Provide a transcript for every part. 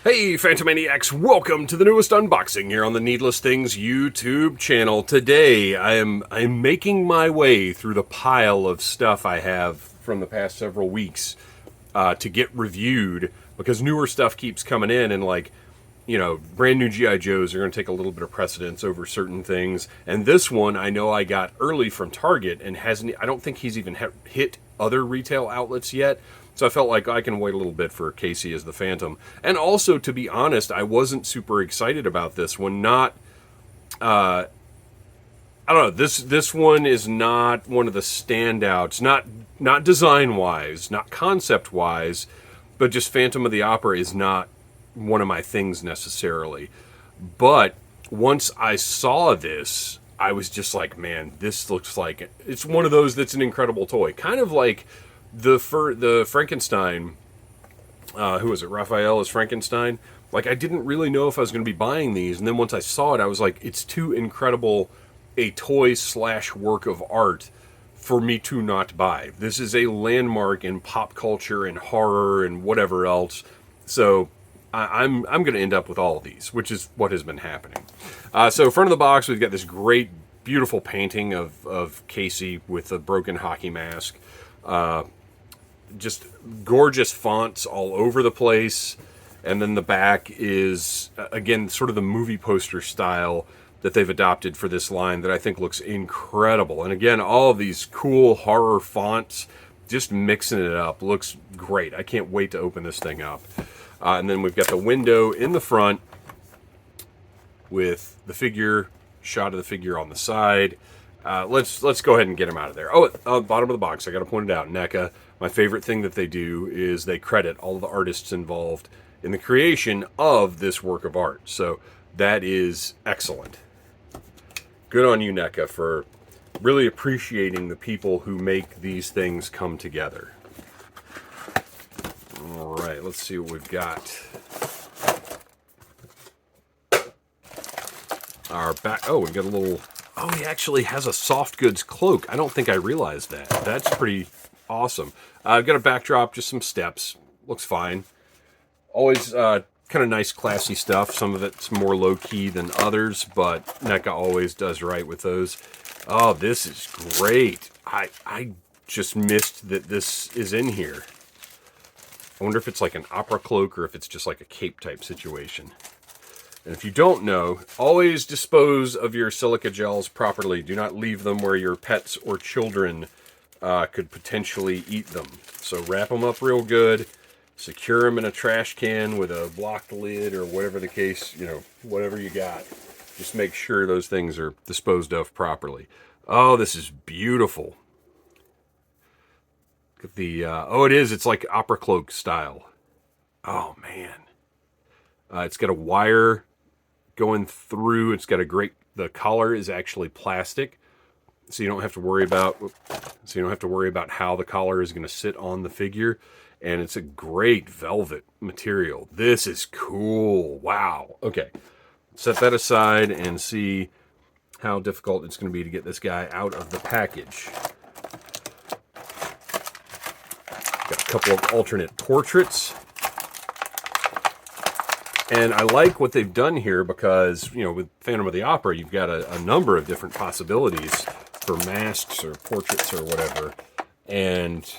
Hey Phantomaniacs, welcome to the newest unboxing here on the Needless Things YouTube channel. Today I'm making my way through the pile of stuff I have from the past several weeks to get reviewed, because newer stuff keeps coming in, and brand new G.I. Joes are going to take a little bit of precedence over certain things. And this one I know I got early from Target and I don't think he's even hit other retail outlets yet. So I felt like I can wait a little bit for Casey as the Phantom. And also, to be honest, I wasn't super excited about this one. I don't know, this one is not one of the standouts. Not design-wise, not concept-wise, but just Phantom of the Opera is not one of my things necessarily. But once I saw this, I was just like, man, this looks like it's one of those that's an incredible toy. Kind of like the Frankenstein, who was it? Raphael as Frankenstein. Like, I didn't really know if I was going to be buying these, and then once I saw it, I was like, it's too incredible a toy / work of art for me to not buy. This is a landmark in pop culture and horror and whatever else. So I'm going to end up with all of these, which is what has been happening. So front of the box, we've got this great, beautiful painting of Casey with a broken hockey mask. Just gorgeous fonts all over the place. And then the back is, again, sort of the movie poster style that they've adopted for this line that I think looks incredible. And again, all of these cool horror fonts, just mixing it up, looks great. I can't wait to open this thing up. And then we've got the window in the front with the figure, shot of the figure on the side. Let's go ahead and get him out of there. Oh, bottom of the box, I got to point it out, NECA. My favorite thing that they do is they credit all of the artists involved in the creation of this work of art. So that is excellent. Good on you, NECA, for really appreciating the people who make these things come together. All right, let's see what we've got. Our back. Oh, we've got a little. Oh, he actually has a soft goods cloak. I don't think I realized that. That's pretty awesome. I've got a backdrop, just some steps. Looks fine. Always kind of nice, classy stuff. Some of it's more low-key than others, but NECA always does right with those. Oh, this is great. I just missed that this is in here. I wonder if it's like an opera cloak or if it's just like a cape type situation. And if you don't know, always dispose of your silica gels properly. Do not leave them where your pets or children could potentially eat them. So wrap them up real good, secure them in a trash can with a blocked lid or whatever the case, whatever you got. Just make sure those things are disposed of properly. Oh, this is beautiful. Look at the, it's like opera cloak style. Oh, man. It's got a wire going through. It's got the collar is actually plastic, so you don't have to worry about how the collar is going to sit on the figure. And it's a great velvet material. This is cool. Wow. Okay, set that aside and see how difficult it's going to be to get this guy out of the package. Got a couple of alternate portraits. And I like what they've done here because, with Phantom of the Opera, you've got a number of different possibilities for masks or portraits or whatever. And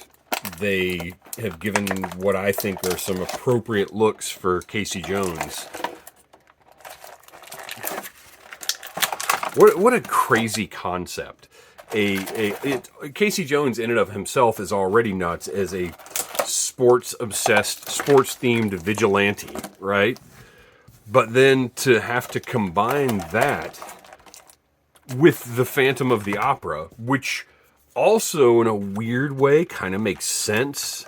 they have given what I think are some appropriate looks for Casey Jones. What a crazy concept. Casey Jones in and of himself is already nuts as a sports-obsessed, sports-themed vigilante, right? But then to have to combine that with the Phantom of the Opera, which also in a weird way kind of makes sense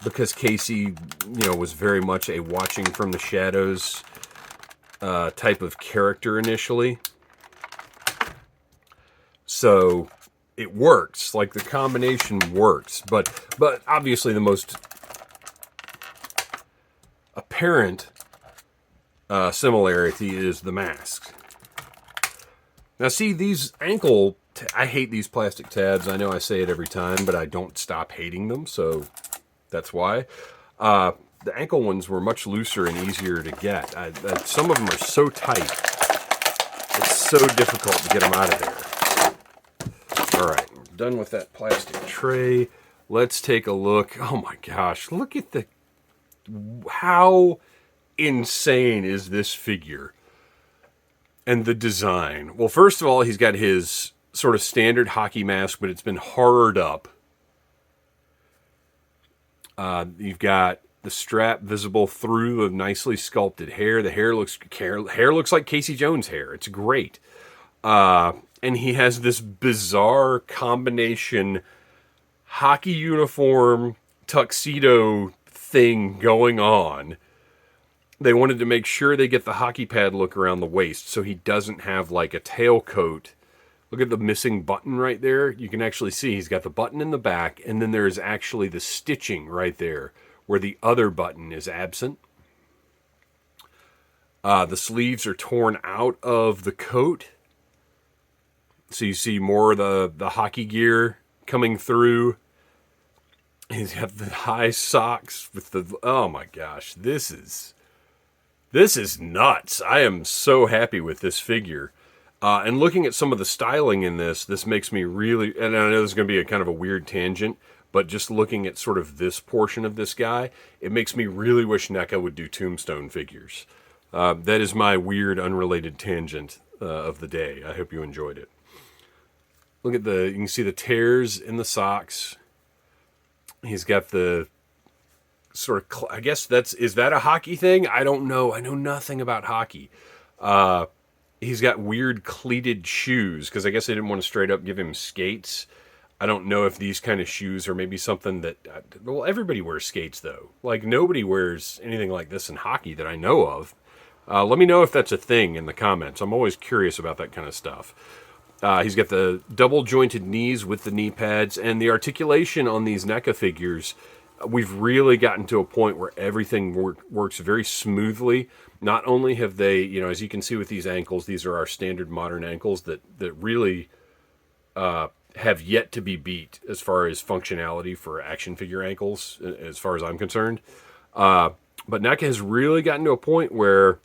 because Casey, was very much a watching from the shadows type of character initially. So it works, like the combination works, but obviously the most apparent similarity is the masks. Now see, these ankle, I hate these plastic tabs. I know I say it every time, but I don't stop hating them, so that's why. the ankle ones were much looser and easier to get. Some of them are so tight. It's so difficult to get them out of there. All right, we're done with that plastic tray. Let's take a look. Oh my gosh, look at how insane is this figure and the design. Well, first of all, he's got his sort of standard hockey mask, but it's been horrored up. You've got the strap visible through the nicely sculpted hair. The hair looks like Casey Jones' hair. It's great. And he has this bizarre combination hockey uniform tuxedo thing going on. They wanted to make sure they get the hockey pad look around the waist so he doesn't have like a tailcoat. Look at the missing button right there. You can actually see he's got the button in the back, and then there's actually the stitching right there where the other button is absent. The sleeves are torn out of the coat. So you see more of the hockey gear coming through. He's got the high socks with oh my gosh, this is nuts. I am so happy with this figure. And looking at some of the styling in this makes me really, and I know this is going to be a kind of a weird tangent, but just looking at sort of this portion of this guy, it makes me really wish NECA would do Tombstone figures. That is my weird, unrelated tangent of the day. I hope you enjoyed it. Look at you can see the tears in the socks. He's got the sort of, I guess is that a hockey thing? I don't know. I know nothing about hockey. He's got weird cleated shoes, because I guess they didn't want to straight up give him skates. I don't know if these kind of shoes are maybe something that, well, everybody wears skates, though. Like, nobody wears anything like this in hockey that I know of. Let me know if that's a thing in the comments. I'm always curious about that kind of stuff. He's got the double-jointed knees with the knee pads, and the articulation on these NECA figures, we've really gotten to a point where everything works very smoothly. Not only have they, as you can see with these ankles, these are our standard modern ankles that really have yet to be beat as far as functionality for action figure ankles, as far as I'm concerned. But NECA has really gotten to a point where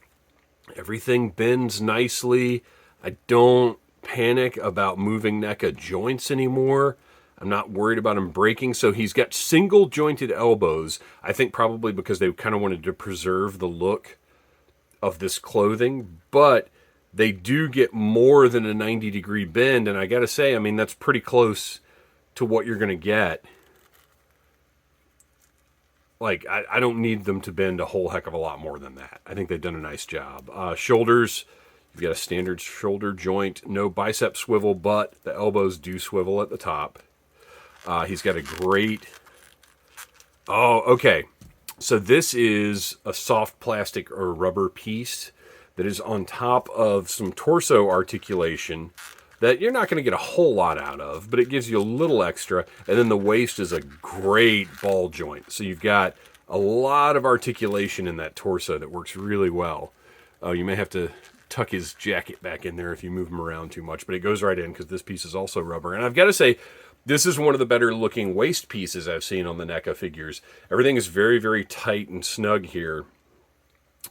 everything bends nicely. I don't panic about moving NECA joints anymore. I'm not worried about him breaking. So he's got single jointed elbows. I think probably because they kind of wanted to preserve the look of this clothing, but they do get more than a 90-degree bend. And I got to say, I mean, that's pretty close to what you're going to get. Like, I don't need them to bend a whole heck of a lot more than that. I think they've done a nice job. Shoulders, you've got a standard shoulder joint, no bicep swivel, but the elbows do swivel at the top. He's got a great... Oh, okay. So this is a soft plastic or rubber piece that is on top of some torso articulation that you're not going to get a whole lot out of, but it gives you a little extra. And then the waist is a great ball joint. So you've got a lot of articulation in that torso that works really well. You may have to tuck his jacket back in there if you move him around too much, but it goes right in because this piece is also rubber. And I've got to say, this is one of the better looking waist pieces I've seen on the NECA figures. Everything is very, very tight and snug here.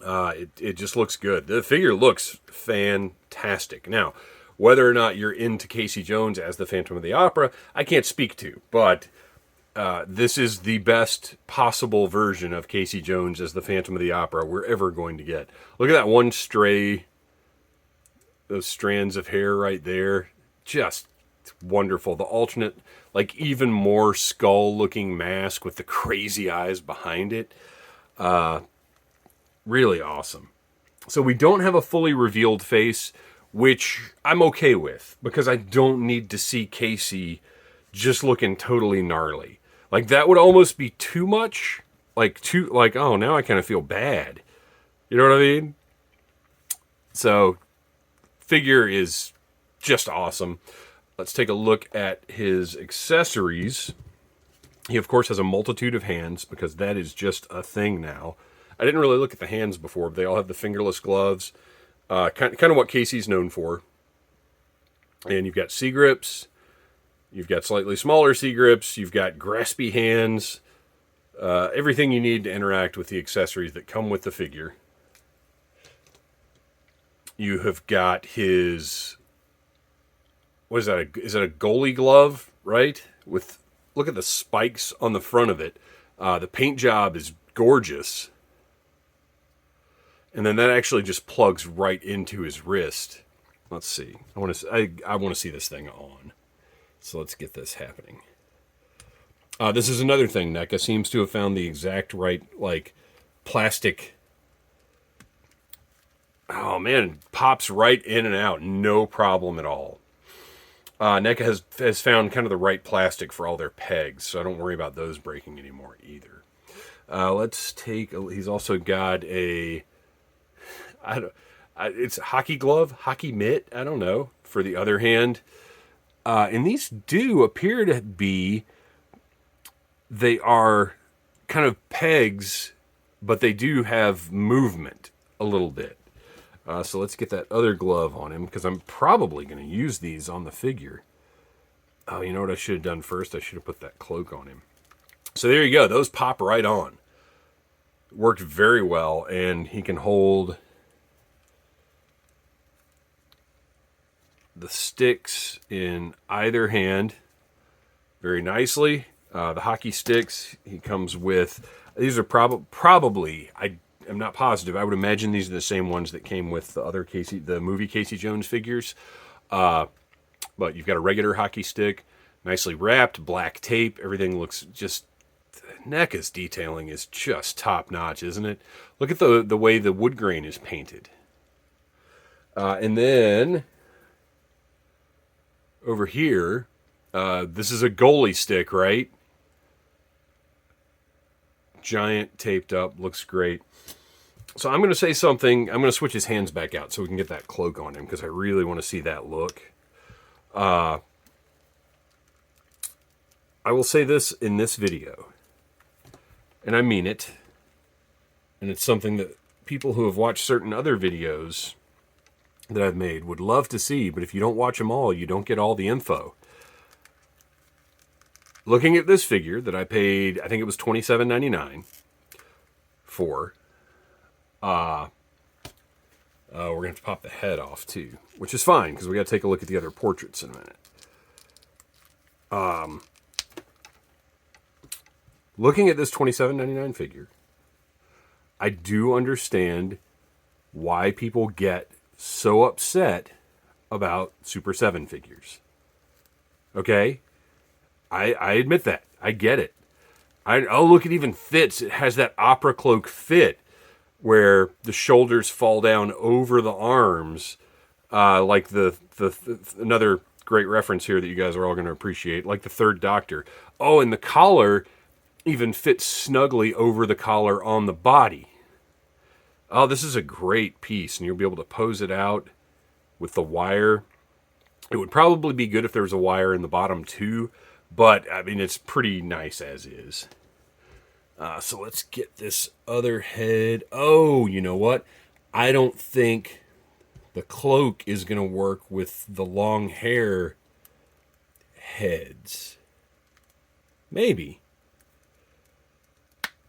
It just looks good. The figure looks fantastic. Now, whether or not you're into Casey Jones as the Phantom of the Opera, I can't speak to, but this is the best possible version of Casey Jones as the Phantom of the Opera we're ever going to get. Look at that one stray, those strands of hair right there. Just wonderful. The alternate, like even more skull-looking mask with the crazy eyes behind it. Really awesome. So we don't have a fully revealed face, which I'm okay with, because I don't need to see Casey just looking totally gnarly. Like, that would almost be too much. Oh, now I kind of feel bad. You know what I mean? So, figure is just awesome. Let's take a look at his accessories. He, of course, has a multitude of hands, because that is just a thing now. I didn't really look at the hands before, but they all have the fingerless gloves. Kind of what Casey's known for. And you've got C-grips. You've got slightly smaller C-grips. You've got graspy hands. everything you need to interact with the accessories that come with the figure. You have got his, what is that? Is that a goalie glove, right? Look at the spikes on the front of it. The paint job is gorgeous. And then that actually just plugs right into his wrist. Let's see. I want to see this thing on. So let's get this happening. This is another thing. NECA seems to have found the exact right, like, plastic. Oh man, it pops right in and out, no problem at all. NECA has found kind of the right plastic for all their pegs, so I don't worry about those breaking anymore either. Let's take. He's also got a. It's a hockey glove, hockey mitt. I don't know. For the other hand, and these do appear to be. They are kind of pegs, but they do have movement a little bit. So let's get that other glove on him, because I'm probably going to use these on the figure. Oh, you know what I should have done first? I should have put that cloak on him. So there you go. Those pop right on. Worked very well, and he can hold the sticks in either hand very nicely. The hockey sticks he comes with, these are probably, I am not positive, I would imagine these are the same ones that came with the movie Casey Jones figures. But you've got a regular hockey stick, nicely wrapped, black tape, everything looks just, NECA's detailing is just top notch, isn't it? Look at the way the wood grain is painted. And then, over here, this is a goalie stick, right? Giant, taped up, looks great. So I'm going to say something. I'm going to switch his hands back out so we can get that cloak on him, because I really want to see that look. I will say this in this video, and I mean it, and it's something that people who have watched certain other videos that I've made would love to see, but if you don't watch them all, you don't get all the info. Looking at this figure that I paid, I think it was $27.99 for, we're going to have to pop the head off too, which is fine because we got to take a look at the other portraits in a minute. Looking at this $27.99 figure, I do understand why people get so upset about Super 7 figures. Okay? I admit that. I get it. Oh, look, it even fits. It has that opera cloak fit where the shoulders fall down over the arms, like the another great reference here that you guys are all going to appreciate, like the Third Doctor. Oh, and the collar even fits snugly over the collar on the body. Oh, this is a great piece, and you'll be able to pose it out with the wire. It would probably be good if there was a wire in the bottom too, but, I mean, it's pretty nice as is. So let's get this other head. Oh, you know what? I don't think the cloak is going to work with the long hair heads. Maybe.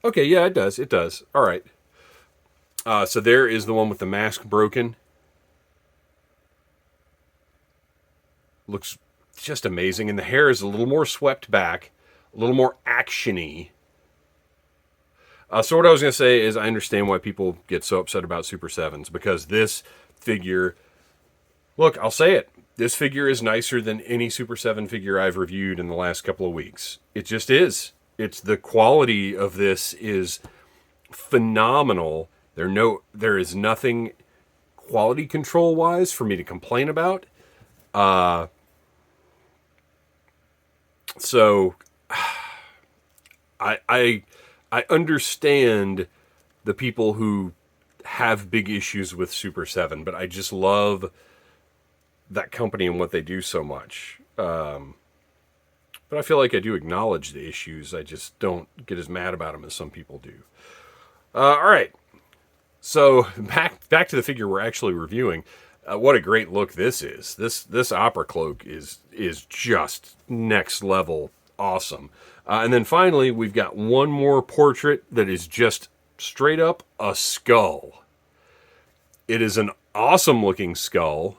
Okay, yeah, it does. It does. All right. So there is the one with the mask broken. Looks just amazing. And the hair is a little more swept back, a little more action-y. So what I was going to say is I understand why people get so upset about Super 7s, because this figure, look, I'll say it, this figure is nicer than any Super 7 figure I've reviewed in the last couple of weeks. It just is. It's the quality of this is phenomenal. There is nothing quality control wise for me to complain about. So I understand the people who have big issues with Super 7, but I just love that company and what they do so much. But I feel like I do acknowledge the issues. I just don't get as mad about them as some people do. All right. So back to the figure we're actually reviewing. What a great look this is. This opera cloak is just next level awesome. And then finally, we've got one more portrait that is just straight up a skull. It is an awesome looking skull.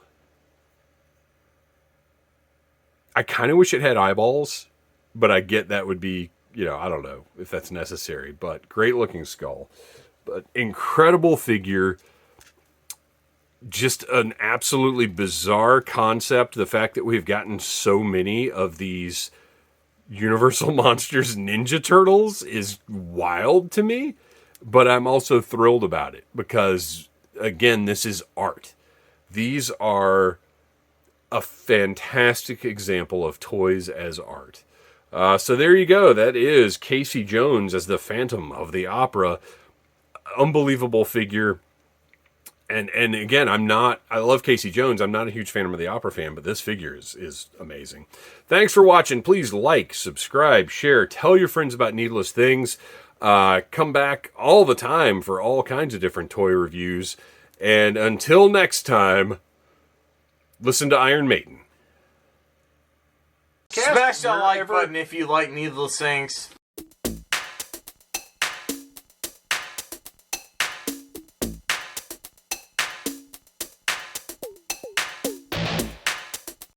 I kind of wish it had eyeballs, but I get that would be, you know, I don't know if that's necessary, but great looking skull. But incredible figure. Just an absolutely bizarre concept. The fact that we've gotten so many of these Universal Monsters Ninja Turtles is wild to me, but I'm also thrilled about it because, again, this is art. These are a fantastic example of toys as art. So there you go. That is Casey Jones as the Phantom of the Opera. Unbelievable figure. And again, I love Casey Jones. I'm not a huge Phantom of the Opera fan, but this figure is amazing. Thanks for watching. Please like, subscribe, share, tell your friends about Needless Things. Come back all the time for all kinds of different toy reviews. And until next time, listen to Iron Maiden. Smash that like button if you like Needless Things.